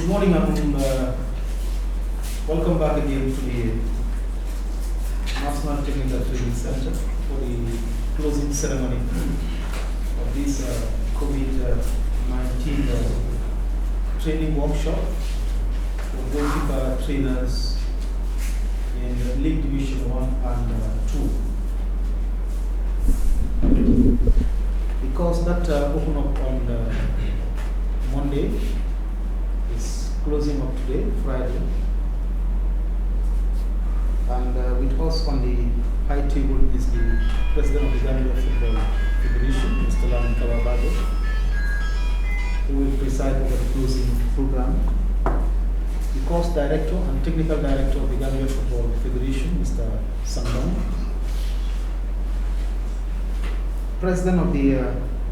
Good morning and welcome back again to the National Technical Training Center for the closing ceremony of this COVID-19 training workshop for goalkeeper trainers in League Division 1 and 2. Because that opened up on Monday, is closing up today, Friday. And with us on the high table is the President of the Gambia Football Federation, Mr. Lamin Kawabago, who will preside over the closing program. The course director and technical director of the Gambia Football Federation, Mr. Sangdong. President of the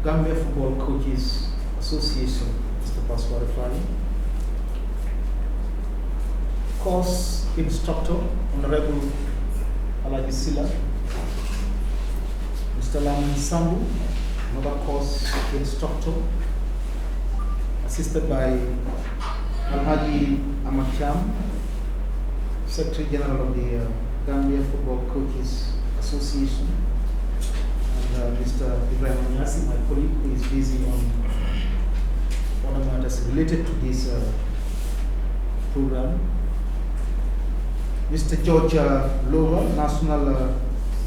Gambia Football Coaches Association, Mr. Paswari Fani. Course instructor, Honorable Alaji Sila. Mr. Lamin Sambu, another course instructor, assisted by Alhaji Amakyam, Secretary General of the Gambia Football Coaches Association. Mr. Ibrahim Anyasi, my colleague, who is busy on other matters related to this program. Mr. George Lower, National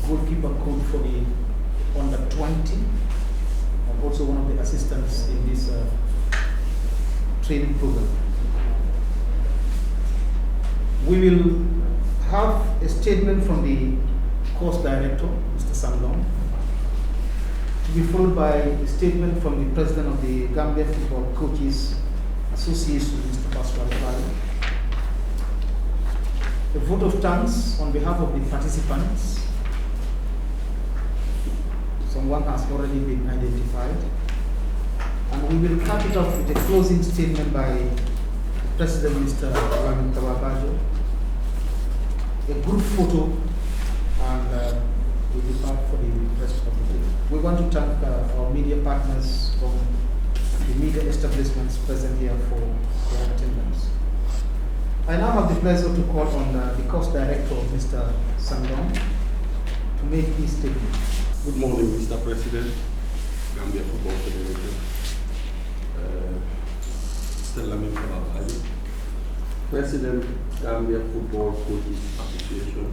Goalkeeper Coach for the Under 20, and also one of the assistants in this training program. We will have a statement from the course director, Mr. Sangdong, to be followed by a statement from the President of the Gambia Football Coaches Association, Mr. Paswari Fani. A vote of thanks on behalf of the participants. Someone has already been identified. And we will cap it off with a closing statement by President Mr. Lamin Kawabajo. A group photo, and we depart for the rest of the day. We want to thank our media partners from the media establishments present here for their attendance. I now have the pleasure to call on the course director, Mr. Sangdong, to make his statement. Good morning, Mr. President, Gambia Football Federation, Mr. Lamin Kawabajo, President, Gambia Football Coaches Association,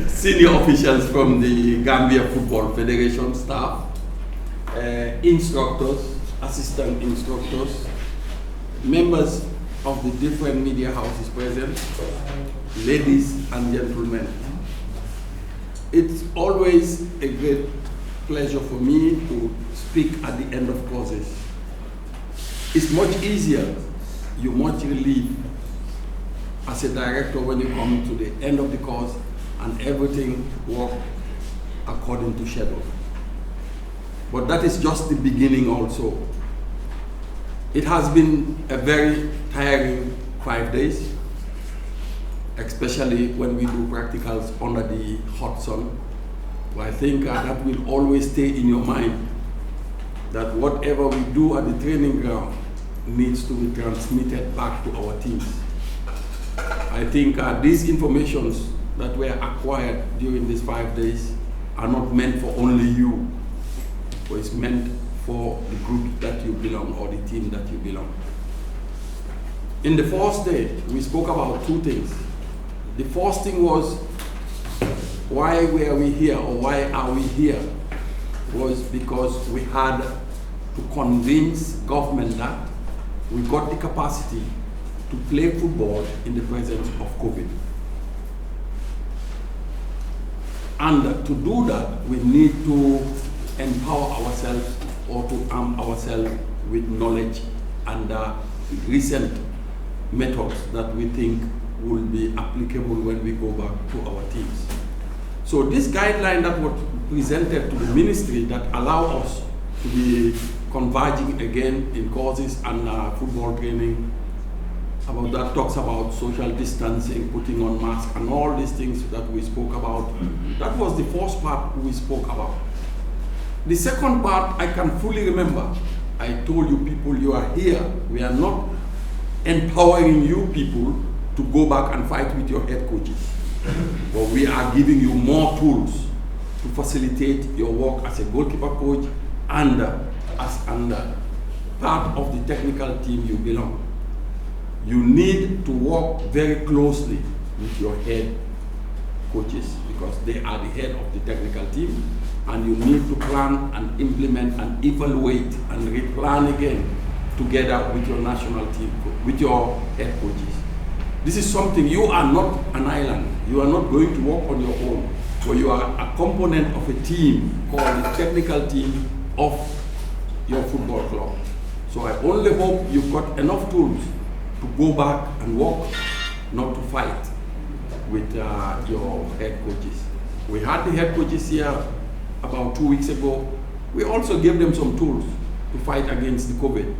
senior officials from the Gambia Football Federation staff, instructors, assistant instructors, members of the different media houses present, ladies and gentlemen. It's always a great pleasure for me to speak at the end of courses. It's much easier, you're much relieved as a director when you come to the end of the course and everything works according to schedule. But that is just the beginning also. It has been a very tiring 5 days, especially when we do practicals under the hot sun. But I think that will always stay in your mind, that whatever we do at the training ground needs to be transmitted back to our teams. I think these informations that were acquired during these 5 days are not meant for only you, but it's meant for the group that you belong or the team that you belong. In the first day, we spoke about two things. The first thing was, why were we here, or why are we here? Was because we had to convince government that we got the capacity to play football in the presence of COVID. And to do that, we need to empower ourselves or to arm ourselves with knowledge and recent methods that we think will be applicable when we go back to our teams. So this guideline that was presented to the ministry that allow us to be converging again in courses and football training, about that talks about social distancing, putting on masks, and all these things that we spoke about. That was the first part we spoke about. The second part, I can fully remember. I told you people, you are here. We are not empowering you people to go back and fight with your head coaches. But we are giving you more tools to facilitate your work as a goalkeeper coach and as part of the technical team you belong. You need to work very closely with your head coaches because they are the head of the technical team, and you need to plan and implement and evaluate and replan again together with your national team, with your head coaches. This is something, you are not an island. You are not going to work on your own, but you are a component of a team called the technical team of your football club. So I only hope you've got enough tools to go back and work, not to fight with your head coaches. We had the head coaches here about 2 weeks ago. We also gave them some tools to fight against the COVID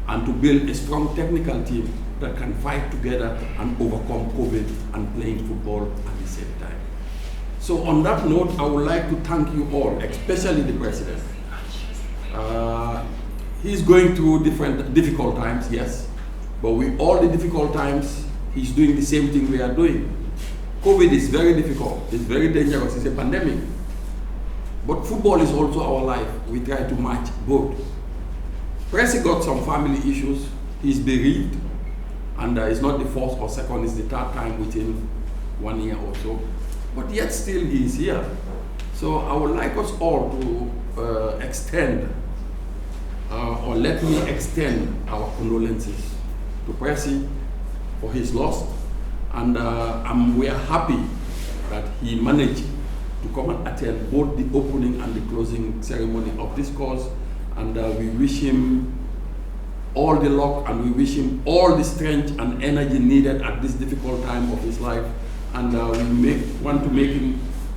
and to build a strong technical team that can fight together and overcome COVID and playing football at the same time. So on that note, I would like to thank you all, especially the president. He's going through difficult times, yes, but with all the difficult times, he's doing the same thing we are doing. COVID is very difficult, it's very dangerous, it's a pandemic. But football is also our life. We try to match both. Pressy got some family issues, he's bereaved, and it's not the first or second, it's the third time within 1 year or so. But yet still he is here. So I would like us all to extend, or let me extend our condolences to Pressy for his loss. And we are happy that he managed to come and attend both the opening and the closing ceremony of this course. And we wish him all the luck, and we wish him all the strength and energy needed at this difficult time of his life. And we want to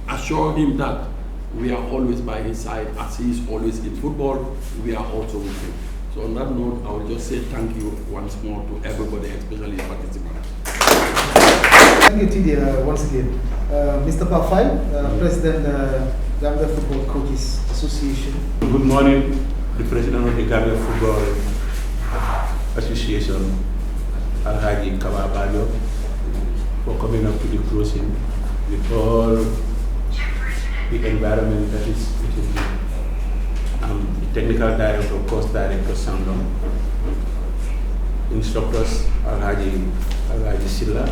assure him that we are always by his side, as he is always in football, we are also with him. So on that note, I will just say thank you once more to everybody, especially the participants. Thank you, Tidia, once again. Mr. Pafai, President Gambia Football Coaches Association. Good morning, the President of the Gambia Football Association, Alhaji Kawabajo, for coming up to the closing with all the environment that is within the technical director, course director, Sandon, instructors, Alhaji Silla,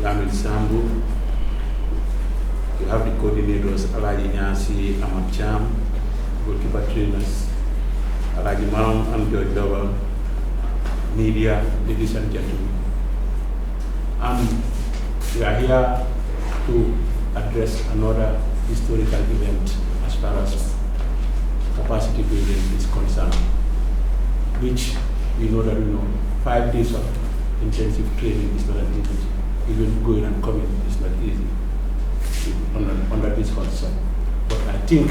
Lamin Sambu. You have the coordinators, Alhaji Nyansi, Ahmad Cham, goalkeeper trainers, Alhaji Maram and George Dowell, media, ladies and gentlemen. We are here to address another historical event as far as capacity building is concerned, which we know that 5 days of intensive training is not an easy. Even going and coming is not easy under this concern. But I think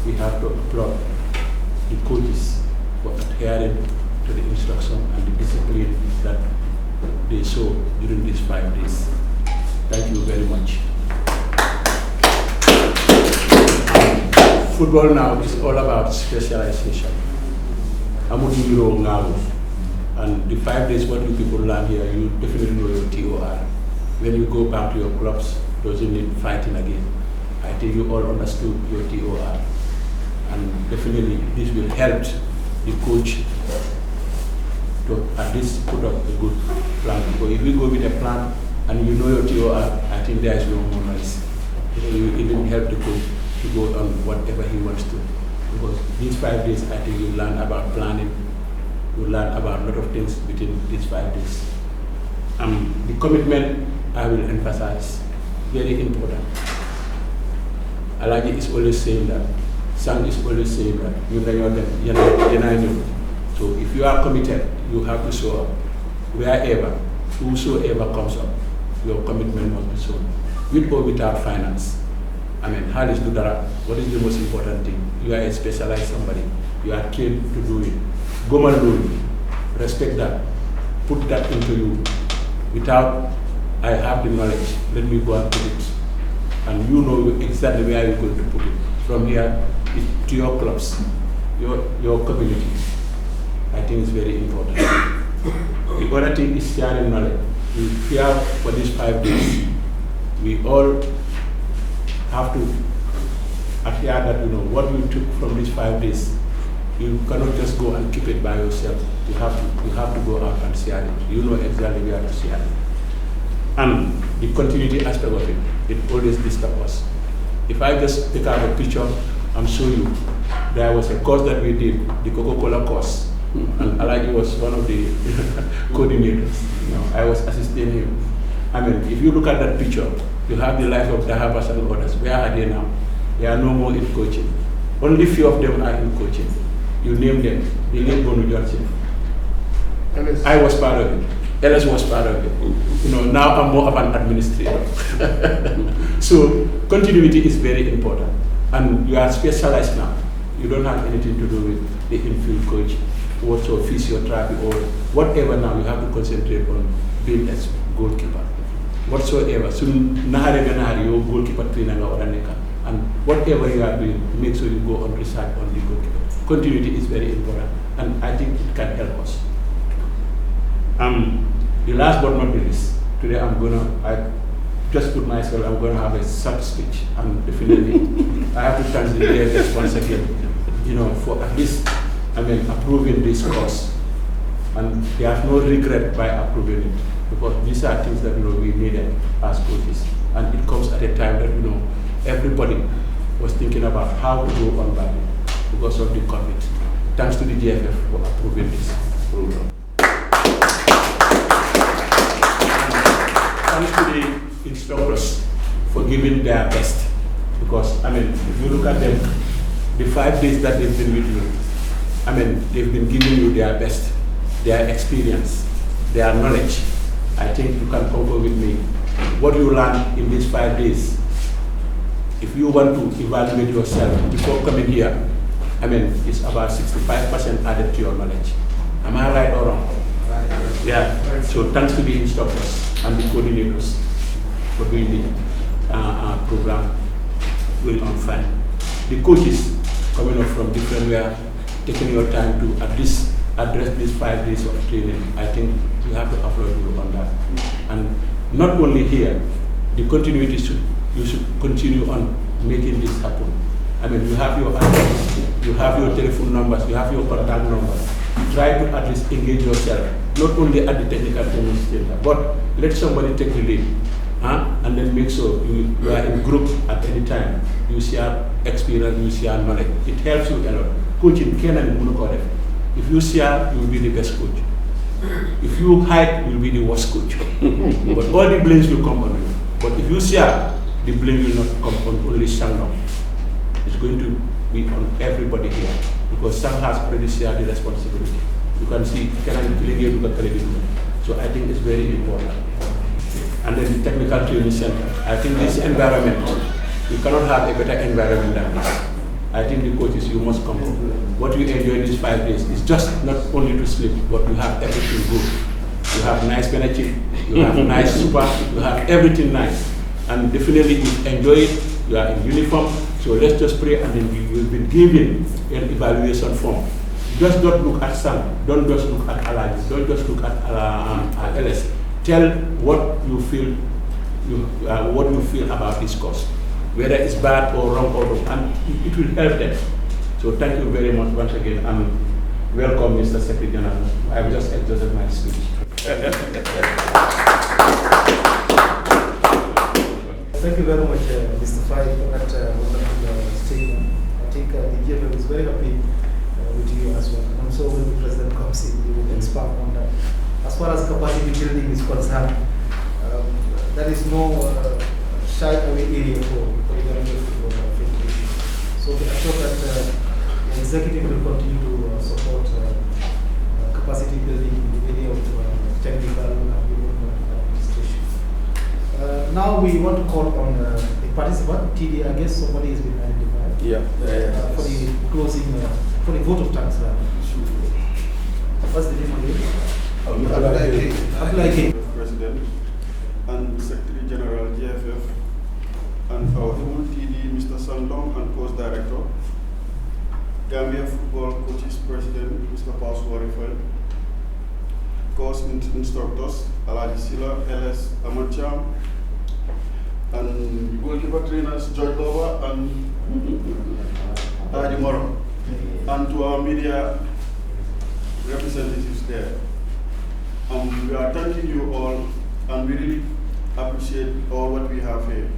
we have to applaud the coaches for adhering to the instruction and the discipline that they show during these 5 days. Thank you very much. Football now is all about specialization. And the 5 days, what you people learn here, you definitely know your TOR. When you go back to your clubs, doesn't need fighting again. I think you all understood your TOR. And definitely this will help the coach to at least put up a good plan. Because if you go with a plan and you know your TOR, I think there is no more noise. You even help the coach to go on whatever he wants to. Because these 5 days, I think you learn about planning, you learn about a lot of things within these 5 days. The commitment, I will emphasize, very important. Alagi is always saying that, Sang is always saying that, so if you are committed, you have to show up. Wherever, whosoever comes up, your commitment must be shown. With or without finance. Halis Dudara, what is the most important thing? You are a specialized somebody. You are trained to do it. Gomalul, respect that. Put that into you. Without, I have the knowledge, let me go and put it. And you know exactly where you're going to put it. From here, to your clubs, your community. I think it's very important. The other thing is sharing knowledge. We here for these 5 days, we all have to adhere that what you took from these 5 days. You cannot just go and keep it by yourself. You have to go out and share it. You know exactly where to share it. And the continuity aspect of it, it always disturbs us. If I just take out a picture and show you, there was a course that we did, the Coca-Cola course, and Alagi was one of the coordinators. I was assisting him. I mean, if you look at that picture, you have the life of Dahabas and others. Where are they now? They are no more in coaching. Only few of them are in coaching. You name them. The late Bonu Johnson. I was part of it. Ellis was part of it. Now I'm more of an administrator. So continuity is very important. And you are specialized now. You don't have anything to do with the infield coach, also physiotherapy or whatever now. You have to concentrate on being a goalkeeper. Whatsoever. So your goalkeeper trainer or and whatever you are doing, make sure you go on research on the goalkeeper. Continuity is very important, and I think it can help us. The last but not least, today I just put myself, I'm going to have a short speech, and definitely I have to thank the DFS once again, for at least, approving this course. And they have no regret by approving it, because these are things that, we needed as coaches. And it comes at a time that, everybody was thinking about how to go on by it because of the COVID. Thanks to the DFF for approving this program. Thanks to the instructors for giving their best. Because, if you look at them, the 5 days that they've been with you, they've been giving you their best, their experience, their knowledge. I think you can concur with me. What you learn in these 5 days, if you want to evaluate yourself before coming here, it's about 65% added to your knowledge. Am I right or wrong? Right. Yeah. So thanks to the instructors and the coordinators for doing the program well on fine. The coaches coming up from different where taking your time to at least address these 5 days of training. I think you have to applaud you on that. And not only here, the continuity you should continue on making this happen. You have your address, you have your telephone numbers, you have your contact numbers. Try to at least engage yourself, not only at the technical training center, but let somebody take the lead. And then make sure you are in group at any time. You share experience, you share knowledge. It helps you a lot. Coaching, if you share, you will be the best coach. If you hide, you will be the worst coach. But all the blames will come on you. But if you share, the blame will not come on only Sangam. It's going to be on everybody here, because Sang has already shared the responsibility. You can see, so I think it's very important. And then the technical training center. I think this environment, you cannot have a better environment than this. I think the coaches, you must come. What you enjoy these 5 days is just not only to sleep, but you have everything good. You have nice benefit, you have nice super, you have everything nice. And definitely you enjoy it, you are in uniform. So let's just pray, and then you will be given an evaluation form. Just don't look at Sam, don't just look at Alliance, don't just look at LS. Tell what you feel about this course, whether it's bad or wrong and it will help them. So thank you very much once again, and welcome, Mr. Secretary General. I've just exhausted my speech. Thank you very much, Mr. Fai, for that wonderful statement. I think the GFF is very happy with you as well. And I'm sure when the President comes in, we will expand on that. As far as capacity building is concerned, there is no shy away area for the Gambia Football Federation. So we are sure that the executive will continue to support capacity building in the area of technical and administration. Now we want to call on the participant, TD. I guess somebody has been identified. Yeah. For the closing, for the vote of thanks. What's the name of it? President and Secretary General GFF and our whole TD, Mr. Sandong, and Post Director, Gambia Football Coaches President, Mr. Paus Warifel, course instructors, Alaji Sila, LS Amacham, and goalkeeper trainers, George Lover and Adi Moro, and to our media representatives there. We are thanking you all, and we really appreciate all what we have here.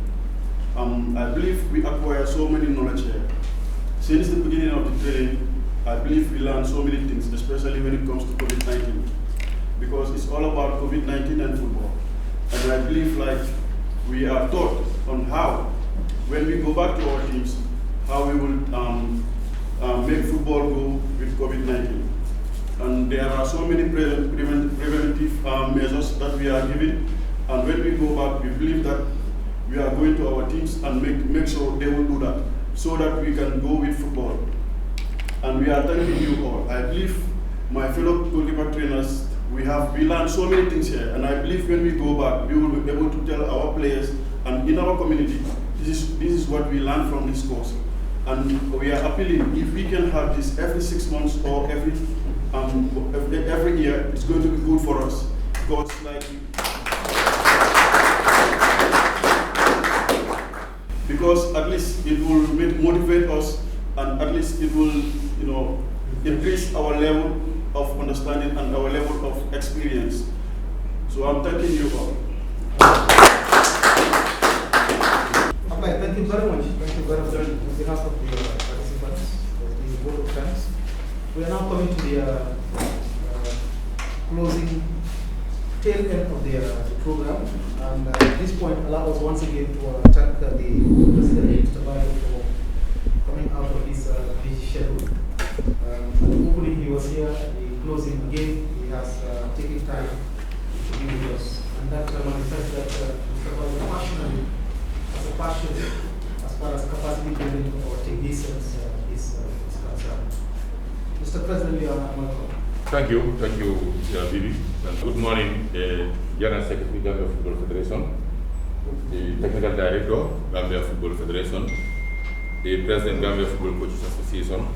I believe we acquire so many knowledge here. Since the beginning of the training, I believe we learned so many things, especially when it comes to COVID-19, because it's all about COVID-19 and football. And I believe we are taught on how, when we go back to our teams, how we will make football go with COVID-19. And there are so many preventive measures that we are giving. And when we go back, we believe that we are going to our teams and make sure they will do that, so that we can go with football. And we are thanking you all. I believe my fellow goalkeeper trainers, we learned so many things here. And I believe when we go back, we will be able to tell our players and in our community, this is what we learned from this course. And we are appealing, if we can have this every 6 months or every year, it's going to be good for us. Because at least it will motivate us, and at least it will, increase our level of understanding and our level of experience. So I'm thanking you all. Okay, thank you very much. Thank you very much on behalf of the participants, the board of friends. We are now coming to the closing tail end of the program. And at this point, allow us once again to thank the President, Mr. Bayo, for coming out of his busy schedule. Hopefully he was here at the closing again. He has taken time to be with us. And that manifests that Mr. Bayo passionately, has a passion as far as capacity building of our technicians is concerned. Mr. President, you are welcome. Thank you, Bibi. And good morning, General Secretary, Gambia Football Federation, the Technical Director, Gambia Football Federation, the President, Gambia Football Coaches Association,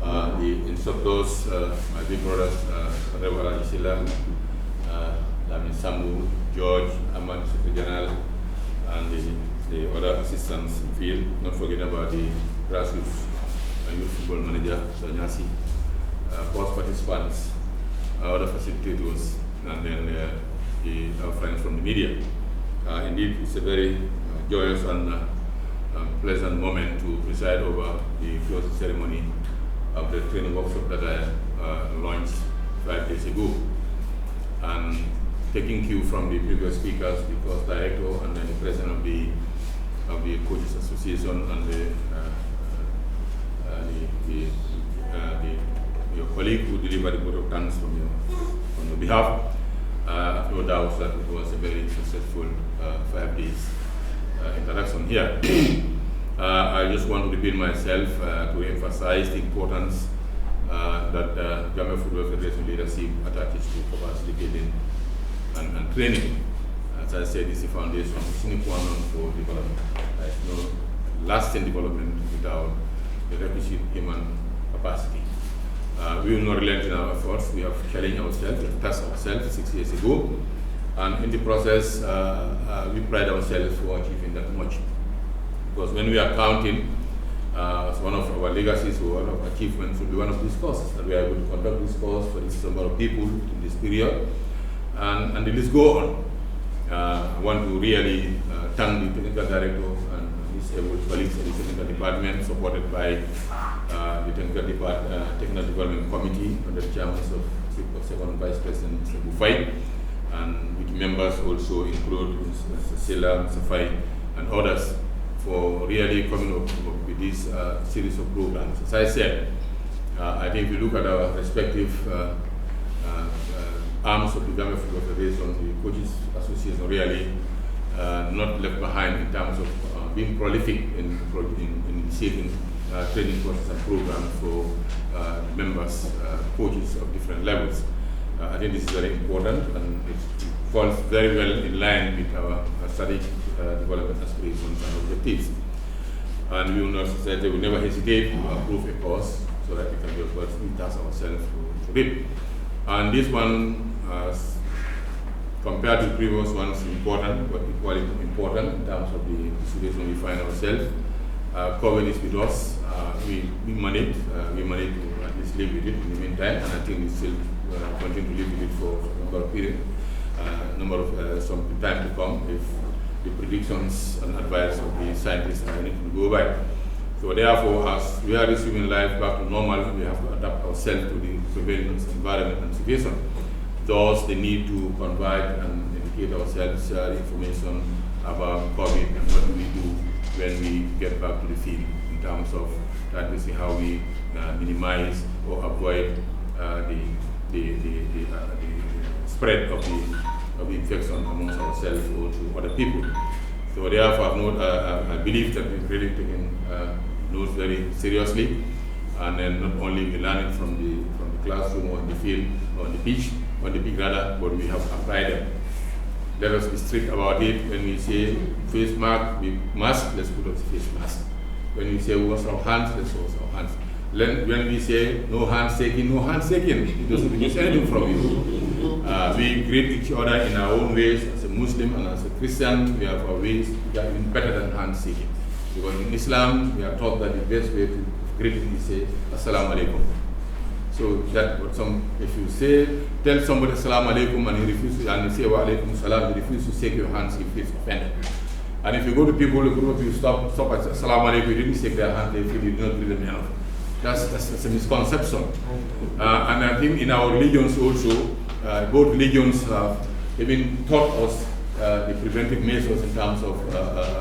the instructors, my big brothers, Reverend Isila, Lamin Samu, George, Aman, Secretary General, and the other assistants in field, not forgetting about the grassroots youth football manager, Sanyasi, post participants, other facilitators, and then our friends from the media. Indeed, it's a very joyous and pleasant moment to preside over the closing ceremony of the training workshop that I launched 5 days ago. And taking cue from the previous speakers, the course director and then the president of the Coaches Association and your colleague who delivered the vote of thanks from your behalf. No doubt that it was a very successful 5 days interaction here. I just want to repeat myself to emphasize the importance that Gambia Football Federation leadership attaches to capacity building and training. As I said, it's a foundation, sine qua non for development. There is no lasting development without the requisite human capacity. We will not relent in our efforts. We have challenged ourselves, we have tested ourselves 6 years ago, and in the process, we pride ourselves for achieving that much. Because when we are counting, as one of our legacies or one of our achievements will be one of these courses, that we are able to conduct this course for this number of people in this period, and the list go on. I want to really thank the technical director and his able colleagues in the technical department, supported by the technical development committee under the chairman of second vice president Mr. Bufai, and which members also include Mr. Sela, Mr. Fai, and others, for really coming up with this series of programs. As I said, I think if you look at our respective arms of the Gambia Football Federation, the Coaches Association really not left behind in terms of being prolific in receiving training courses and programs for members, coaches of different levels. I think this is very important, and it falls very well in line with our strategic development aspirations and objectives. And we will not say they will never hesitate to approve a course so that we can be able to task ourselves to reap. And this one, compared to previous ones, important, but equally important in terms of the situation we find ourselves. COVID is with us. We manage to at least live with it in the meantime, and I think we still continue to live with it for a number of periods, some time to come if the predictions and advice of the scientists are anything to go by. So therefore, as we are resuming life back to normal, we have to adapt ourselves to the prevailing environment and situation. Thus, the need to convert and educate ourselves, share information about COVID and what do we do when we get back to the field in terms of trying to see how we minimize or avoid the spread of the infection amongst ourselves or to other people. So therefore, I believe that we've really taken those very seriously, and then not only we learn it from the classroom or in the field or on the beach, on the big radar, but we have applied them. Let us be strict about it. When we say face mask, let's put on the face mask. When we say wash our hands, let's wash our hands. When we say no handshaking, no handshaking, it doesn't mean anything from you. We greet each other in our own ways. As a Muslim and as a Christian, we have our ways that are even better than handshaking. Because in Islam, we are taught that the best way to greet is say Assalamu alaikum. So that what if you tell somebody Assalamu alaikum and he refuses, and you say wa alaikum salam, he refuses to shake your hands, he feels offended. And if you go to people, you stop at Assalamu alaikum, you didn't shake their hand, they feel you did not greet them enough. That's a misconception. And I think in our religions also, both religions have even taught us the preventive measures in terms of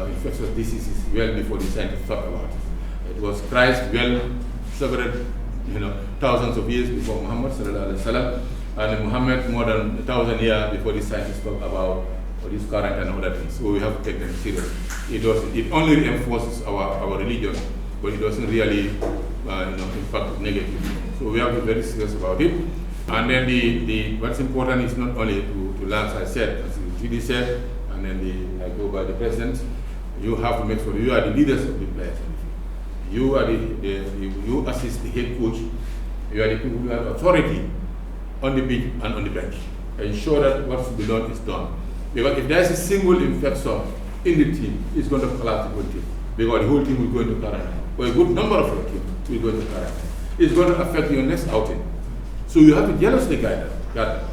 infectious diseases well before the scientists thought about it. It was Christ several thousands of years before Muhammad sallallahu alaihi wasallam, and Muhammad more than 1,000 years before the scientists talked about this current and other things. So we have to take them seriously. It only reinforces our religion, but it doesn't really impact negatively. So we have to be very serious about it. And then what's important is not only to learn, as I said, as the GD said, and then I go by the president. You have to make sure you are the leaders of the players. You are you assist the head coach. You are the people who have authority on the pitch and on the bench. Ensure that what's to be done is done. Because if there is a single infection in the team, it's going to collapse the whole team. Because the whole team will go into quarantine. Or a good number of your team will go into quarantine. It's going to affect your next outing. So you have to jealously guide that.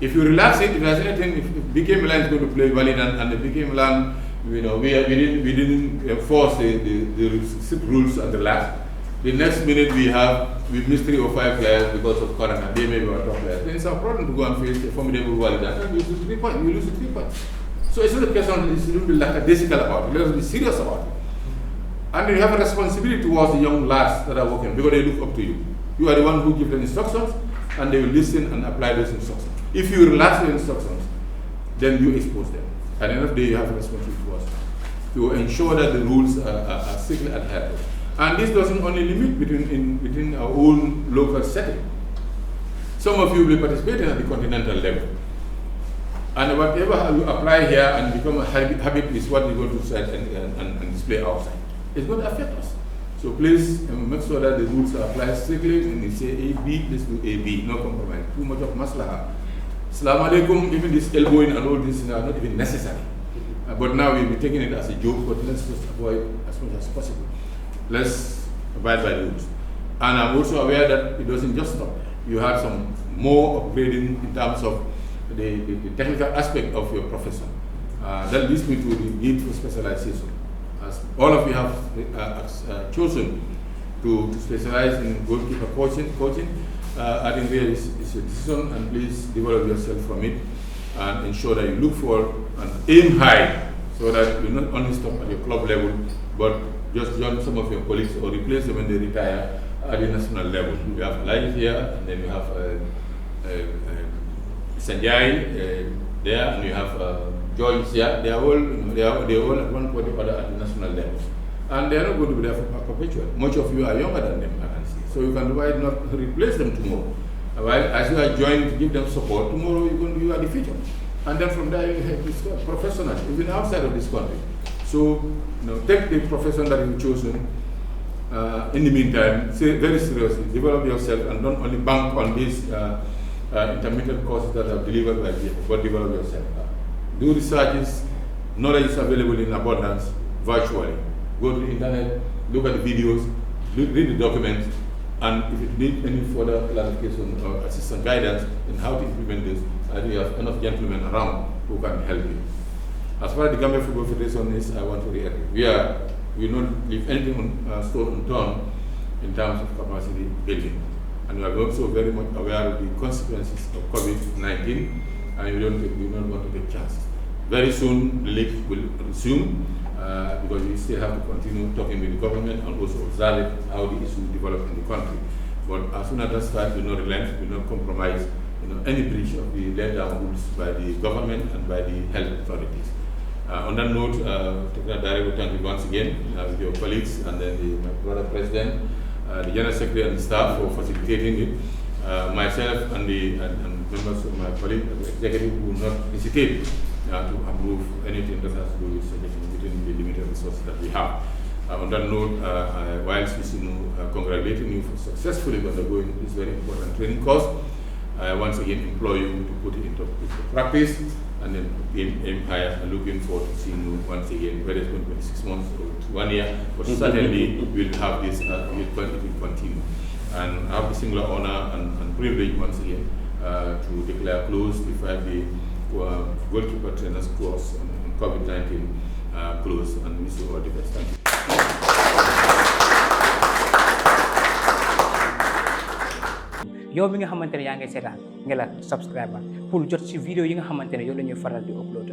If you relax it, if there's anything, if BK Milan is going to play valid and the BK Milan, we didn't enforce the strict rules and the relax. The next minute we missed 3 or 5 players because of corona. They may be our top players. Then it's our problem to go and face a formidable valid and you lose 3 points. You lose 3 points. So it's not a question, it's a little bit lackadaisical about it. Let us be serious about it. And you have a responsibility towards the young lads that are working because they look up to you. You are the one who gives them instructions and they will listen and apply those instructions. If you relax your instructions, then you expose them. At the end of the day, you have a responsibility to us to ensure that the rules are strictly adhered to. And this doesn't only limit within our own local setting. Some of you will be participating at the continental level. And whatever you apply here and become a habit is what you're going to set and display outside. It's going to affect us. So please make sure that the rules are applied strictly. When you say A, B, let's do A, B, no compromise. Too much of maslaha. Assalamu alaikum, even this elbowing and all this are not even necessary. But now we'll be taking it as a joke, but let's just avoid as much as possible. Let's abide by the rules. And I'm also aware that it doesn't just stop there. You have some more upgrading in terms of the technical aspect of your profession. That leads me to the need for specialization. As all of you have chosen to specialize in goalkeeper coaching, I think really it's a decision, and please develop yourself from it and ensure that you look for and aim high so that you not only stop at your club level but just join some of your colleagues or replace them when they retire at the national level. We have Life here, and then we have Sanjay there, and we have Joyce here. They are all at one point or other at the national level. And they are not going to be there for perpetual. Much of you are younger than them, I can see. So you can why not replace them tomorrow. While as you are joined to give them support, tomorrow you are the future. And then from there you have this professionals, even outside of this country. So take the profession that you've chosen in the meantime, very seriously, develop yourself and don't only bank on these intermittent courses that are delivered by people, but develop yourself. Do researches, knowledge is available in abundance virtually. Go to the internet, look at the videos, read the documents, and if you need any further clarification or assistance guidance in how to implement this, I think you have enough gentlemen around who can help you. As far as the Gambia Football Federation is, I want to reiterate, we will not leave anything stone unturned in terms of capacity building. And we are also very much aware of the consequences of COVID-19, and we don't want to take chances. Very soon, the league will resume, because we still have to continue talking with the government and also observe how the issue develops in the country. But as soon as that starts, we will not relent, we will not compromise any breach of the laid down rules by the government and by the health authorities. On that note, Technical Director, thank you once again with your colleagues and then my brother President, the General Secretary and the staff for facilitating it. Myself and members of my colleague, the executive, will not hesitate to approve anything that has to do with within the limited resources that we have. On that note, whilst congratulating you for successfully undergoing this very important training course, I once again implore you to put it into practice and then aim higher, and looking forward to seeing you once again, whether it's going to be 6 months or 1 year, but certainly we'll have this, it will continue. And I have the singular honor and privilege once again to declare closed the 5-day goalkeeper trainers course on COVID-19 closed, and wish you all the best. Thank you. yow mi nga xamante ne yaa ngi seetaan nga la subscribe pour jot ci vidéo yi nga xamante ne yow la ñuy faral di upload